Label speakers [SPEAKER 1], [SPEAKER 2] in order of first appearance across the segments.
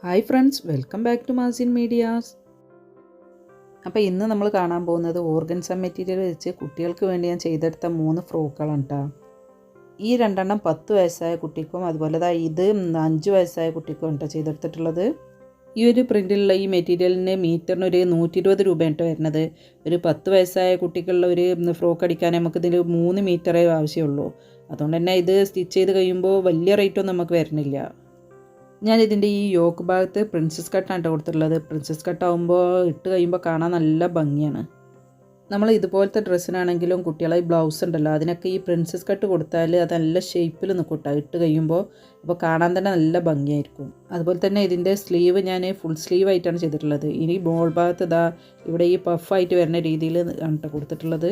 [SPEAKER 1] Hi friends, welcome back to Mazin medias. അപ്പോൾ ഇന്ന് നമ്മൾ കാണാൻ പോകുന്നത് ഓർഗൻസ മെറ്റീരിയൽ വെച്ച് കുട്ടികൾക്ക് വേണ്ടി ഞാൻ ചെയ്തെടുത്ത 3 ഫ്രോക്കുകളാണ് കേട്ടോ. ഈ 2 10 വയസ്സായ കുട്ടിക്കും അതുപോലെ ഇത് 5 വയസ്സായ കുട്ടിക്കും കേട്ടോ ചെയ്തെടുത്തിട്ടുള്ളത്. ഈ ഒരു പ്രിൻറ്റിലുള്ള ഈ മെറ്റീരിയലിന് മീറ്ററിന് ഒരു 120 രൂപയാണ് കേട്ടോ വരുന്നത്. ഒരു 10 വയസ്സായ കുട്ടിക്കുള്ള ഒരു ഫ്രോക്ക് അടിക്കാൻ നമുക്കിതിൽ 3 മീറ്ററേ ആവശ്യമുള്ളൂ. അതുകൊണ്ട് തന്നെ ഇത് സ്റ്റിച്ച് ചെയ്ത് കഴിയുമ്പോൾ വലിയ റേറ്റൊന്നും നമുക്ക് വരുന്നില്ല. ഞാനിതിൻ്റെ ഈ യോക്ക് ഭാഗത്ത് പ്രിൻസസ് കട്ടാണ് കൊടുത്തിട്ടുള്ളത്. പ്രിൻസസ് കട്ടാകുമ്പോൾ ഇട്ട് കഴിയുമ്പോൾ കാണാൻ നല്ല ഭംഗിയാണ്. നമ്മൾ ഇതുപോലത്തെ ഡ്രസ്സിനാണെങ്കിലും കുട്ടികളെ ബ്ലൗസ് ഉണ്ടല്ലോ, അതിനൊക്കെ ഈ പ്രിൻസസ് കട്ട് കൊടുത്താൽ അത് നല്ല ഷേപ്പിൽ നിൽക്കും കേട്ടോ ഇട്ട് കഴിയുമ്പോൾ. അപ്പോൾ കാണാൻ തന്നെ നല്ല ഭംഗിയായിരിക്കും. അതുപോലെ തന്നെ ഇതിൻ്റെ സ്ലീവ് ഞാൻ ഫുൾ സ്ലീവ് ആയിട്ടാണ് ചെയ്തിട്ടുള്ളത്. ഇനി ബോൾ ഭാഗത്ത് ഇവിടെ ഈ പഫായിട്ട് വരുന്ന രീതിയിൽ ആണ് കേട്ടോ കൊടുത്തിട്ടുള്ളത്.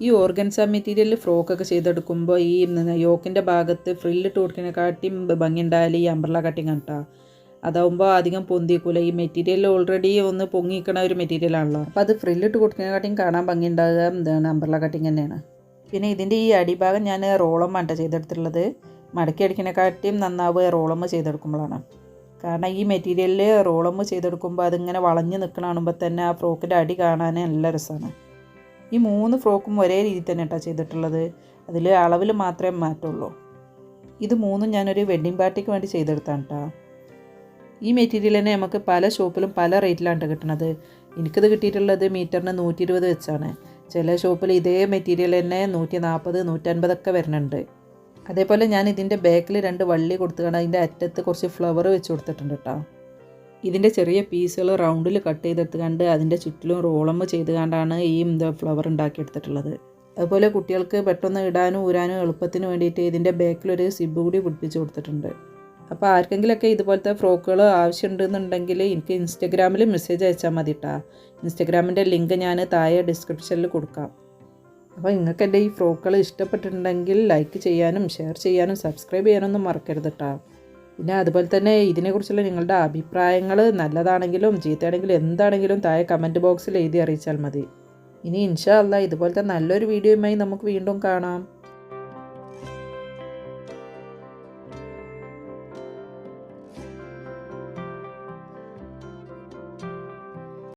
[SPEAKER 1] ഈ ഓർഗൻസ മെറ്റീരിയൽ ഫ്രോക്കൊക്കെ ചെയ്തെടുക്കുമ്പോൾ ഈ യോക്കിൻ്റെ ഭാഗത്ത് ഫ്രില്ലിട്ട് കൊടുക്കുന്നതിനെക്കാട്ടിയും ഭംഗി ഉണ്ടായാൽ ഈ അംബ്രല കട്ടിങ് കേട്ടോ. അതാവുമ്പോൾ അധികം പൊന്തിക്കൂല. ഈ മെറ്റീരിയൽ ഓൾറെഡി ഒന്ന് പൊങ്ങിക്കണ ഒരു മെറ്റീരിയലാണല്ലോ, അപ്പോൾ അത് ഫ്രില്ലിട്ട് കൊടുക്കുന്നതിനെക്കാട്ടിയും കാണാൻ ഭംഗി ഉണ്ടാകുക അംബ്രല കട്ടിങ് തന്നെയാണ്. പിന്നെ ഇതിൻ്റെ ഈ അടിഭാഗം ഞാൻ റോളമ്മാണ് ചെയ്തെടുത്തിട്ടുള്ളത്. മടക്കി അടിക്കുന്നതിനെക്കാട്ടിയും നന്നാവുക റോളമ്മ ചെയ്തെടുക്കുമ്പോഴാണ്. കാരണം ഈ മെറ്റീരിയലിൽ റോളമ്മ ചെയ്തെടുക്കുമ്പോൾ അതിങ്ങനെ വളഞ്ഞ് നിൽക്കണ കാണുമ്പോൾ തന്നെ ആ ഫ്രോക്കിൻ്റെ അടി കാണാൻ നല്ല രസമാണ്. ഈ 3 ഫ്രോക്കും ഒരേ രീതിയിൽ തന്നെ കേട്ടോ ചെയ്തിട്ടുള്ളത്. അതിൽ അളവിൽ മാത്രമേ മാറ്റുള്ളൂ. ഇത് 3 ഞാനൊരു വെഡ്ഡിങ് പാർട്ടിക്ക് വേണ്ടി ചെയ്തെടുത്താണ് കേട്ടോ. ഈ മെറ്റീരിയൽ തന്നെ നമുക്ക് പല ഷോപ്പിലും പല റേറ്റിലാണ് കിട്ടുന്നത്. എനിക്കിത് കിട്ടിയിട്ടുള്ളത് മീറ്ററിന് 120 വെച്ചാണ്. ചില ഷോപ്പിൽ ഇതേ മെറ്റീരിയൽ തന്നെ 140, 150 ഒക്കെ വരുന്നുണ്ട്. അതേപോലെ ഞാൻ ഇതിൻ്റെ ബാക്കിൽ 2 വള്ളി കൊടുത്തുകൊണ്ട് അതിൻ്റെ അറ്റത്ത് കുറച്ച് ഫ്ലവർ വെച്ച് കൊടുത്തിട്ടുണ്ട് കേട്ടോ. ഇതിൻ്റെ ചെറിയ പീസുകൾ റൗണ്ടിൽ കട്ട് ചെയ്തെടുത്തുകൊണ്ട് അതിൻ്റെ ചുറ്റിലും റോളമ്മ ചെയ്തുകൊണ്ടാണ് ഈ ഫ്ലവർ ഉണ്ടാക്കിയെടുത്തിട്ടുള്ളത്. അതുപോലെ കുട്ടികൾക്ക് പെട്ടെന്ന് ഇടാനും ഊരാനും എളുപ്പത്തിന് വേണ്ടിയിട്ട് ഇതിൻ്റെ ബാക്കിലൊരു സിബ് കൂടി പിടിപ്പിച്ച് കൊടുത്തിട്ടുണ്ട്. അപ്പോൾ ആർക്കെങ്കിലുമൊക്കെ ഇതുപോലത്തെ ഫ്രോക്കുകൾ ആവശ്യമുണ്ടെന്നുണ്ടെങ്കിൽ എനിക്ക് ഇൻസ്റ്റഗ്രാമിൽ മെസ്സേജ് അയച്ചാൽ മതി കേട്ടോ. ഇൻസ്റ്റഗ്രാമിൻ്റെ ലിങ്ക് ഞാൻ താഴെ ഡിസ്ക്രിപ്ഷനിൽ കൊടുക്കാം. അപ്പോൾ നിങ്ങൾക്ക് എൻ്റെ ഈ ഫ്രോക്കുകൾ ഇഷ്ടപ്പെട്ടിട്ടുണ്ടെങ്കിൽ ലൈക്ക് ചെയ്യാനും ഷെയർ ചെയ്യാനും സബ്സ്ക്രൈബ് ചെയ്യാനൊന്നും മറക്കരുത് കേട്ടോ. പിന്നെ അതുപോലെ തന്നെ ഇതിനെക്കുറിച്ചുള്ള നിങ്ങളുടെ അഭിപ്രായങ്ങൾ നല്ലതാണെങ്കിലും ചീത്തയാണെങ്കിലും എന്താണെങ്കിലും താഴെ കമൻറ്റ് ബോക്സിൽ എഴുതി അറിയിച്ചാൽ മതി. ഇനി ഇൻഷാ അല്ലാഹ് ഇതുപോലത്തെ നല്ലൊരു വീഡിയോയുമായി നമുക്ക് വീണ്ടും കാണാം.